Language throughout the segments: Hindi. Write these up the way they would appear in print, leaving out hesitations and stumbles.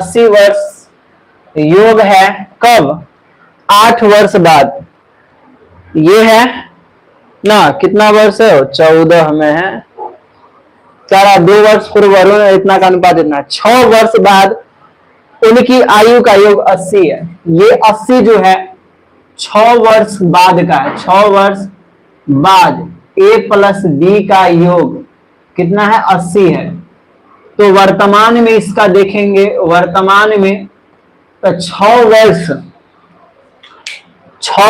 80 वर्ष योग है कब? 8 वर्ष बाद। ये है ना, कितना वर्ष है? 14 में है। सारा 2 वर्ष पूर्व वरुण, इतना का अनुपात इतना। 6 वर्ष बाद उनकी आयु का योग 80 है। ये 80 जो है 6 वर्ष बाद का है। 6 वर्ष बाद a प्लस बी का योग कितना है? 80 है। तो वर्तमान में इसका देखेंगे, वर्तमान में तो 6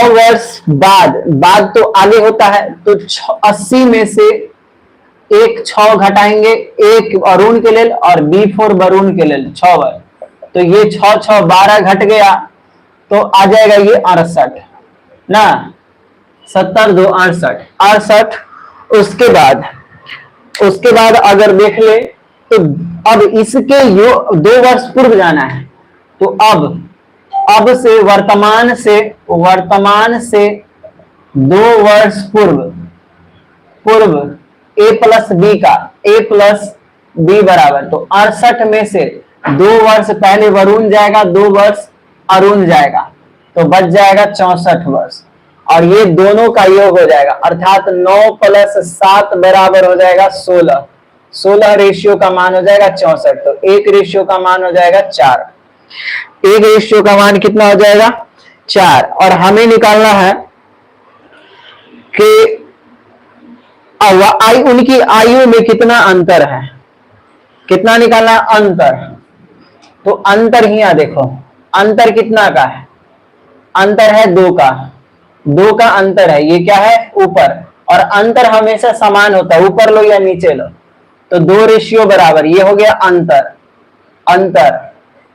वर्ष बाद तो आगे होता है, तो 80 में से एक 6 घटाएंगे, एक अरुण के लेल और बी फोर वरुण के लेल 6 वर्ष, तो ये 6 6 12 घट गया, तो आ जाएगा ये 68 ना, 70 2 68 68। उसके बाद अगर देख ले तो अब इसके 2 वर्ष पूर्व जाना है, तो अब से वर्तमान से 2 वर्ष पूर्व a प्लस बी का a प्लस बी बराबर, तो 68 में से 2 वर्ष पहले वरुण जाएगा, 2 वर्ष अरुण जाएगा, तो बच जाएगा 64 वर्ष। और ये दोनों का योग हो जाएगा, अर्थात 9 प्लस 7 बराबर हो जाएगा 16। 16 रेशियो का मान हो जाएगा 64, तो 1 रेशियो का मान हो जाएगा 4। 1 रेशियो का मान कितना हो जाएगा? 4। और हमें निकालना है कि उनकी आयु में कितना अंतर है, कितना निकालना है? अंतर। तो अंतर ही यहां देखो, अंतर कितना का है? अंतर है 2 का, 2 का अंतर है। ये क्या है? ऊपर। और अंतर हमेशा समान होता है, ऊपर लो या नीचे लो, तो 2 रेशियो बराबर, ये हो गया अंतर,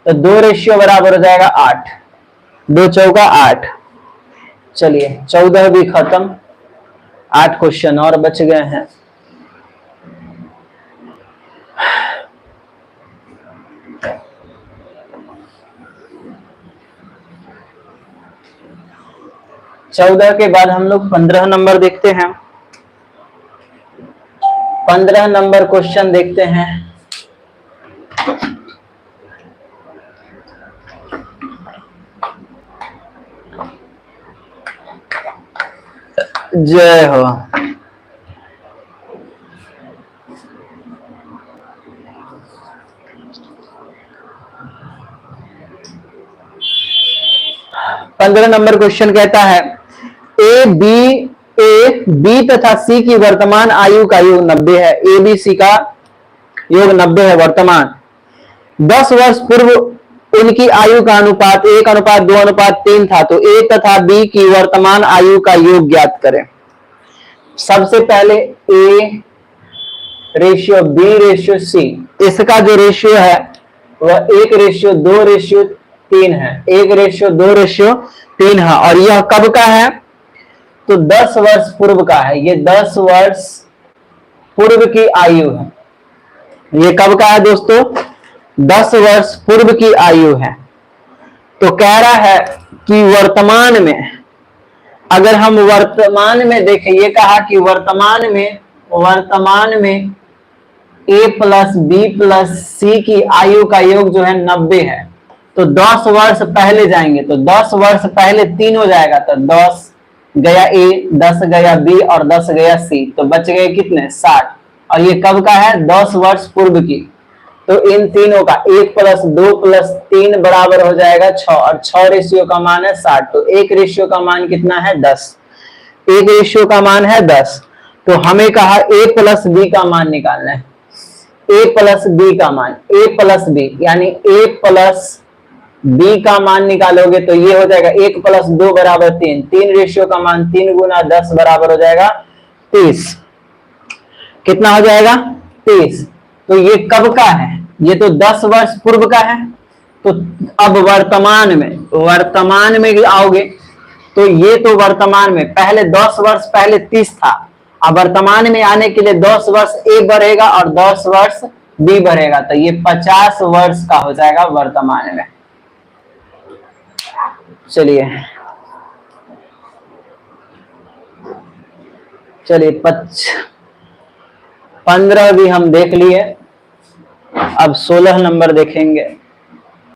तो 2 रेशियो बराबर हो जाएगा 8। 2 चौका 8। चलिए 14 भी खत्म, 8 क्वेश्चन और बच गए हैं। चौदह के बाद हम लोग 15 नंबर देखते हैं। 15 नंबर क्वेश्चन देखते हैं। जय हो। पंद्रह नंबर क्वेश्चन कहता है ए बी तथा सी की वर्तमान आयु का योग 90 है। ए बी सी का योग 90 है वर्तमान। 10 वर्ष पूर्व उनकी आयु का अनुपात 1:2:3 था, तो ए तथा बी की वर्तमान आयु का योग ज्ञात करें। सबसे पहले A ratio B ratio C, इसका जो रेशियो है वह 1:2:3 है। 1:2:3 है। और यह कब का है? तो 10 वर्ष पूर्व का है। ये 10 वर्ष पूर्व की आयु है। ये कब का है दोस्तों? 10 वर्ष पूर्व की आयु है। तो कह रहा है कि वर्तमान में, अगर हम वर्तमान में देखें, ये कहा कि वर्तमान में ए प्लस बी प्लस सी की आयु का योग जो है 90 है। तो 10 वर्ष पहले जाएंगे, तो 10 वर्ष पहले 3 हो जाएगा, तो 10 गया ए, 10 गया बी और 10 गया सी, तो बच गए कितने? 60। और ये कब का है? 10 वर्ष पूर्व की। तो इन तीनों का 1 + 2 + 3 बराबर हो जाएगा 6, और 6 रेशियो का मान है 60, तो 1 रेशियो का मान कितना है? 10। 1 रेशियो का मान है 10। तो हमें कहा a प्लस बी का मान निकालना है। a प्लस बी का मान, a प्लस बी यानी a प्लस बी का मान निकालोगे तो ये हो जाएगा 1 + 2 = 3। 3 रेशियो का मान 3 × 10 बराबर हो जाएगा 30। कितना हो जाएगा? 30। तो ये कब का है? ये तो 10 वर्ष पूर्व का है। तो अब वर्तमान में आओगे तो ये तो वर्तमान में पहले 10 वर्ष पहले 30 था। अब वर्तमान में आने के लिए 10 वर्ष ए बढ़ेगा और 10 वर्ष बी बढ़ेगा, तो ये 50 वर्ष का हो जाएगा वर्तमान में। चलिए 15 भी हम देख लिए। अब 16 नंबर देखेंगे।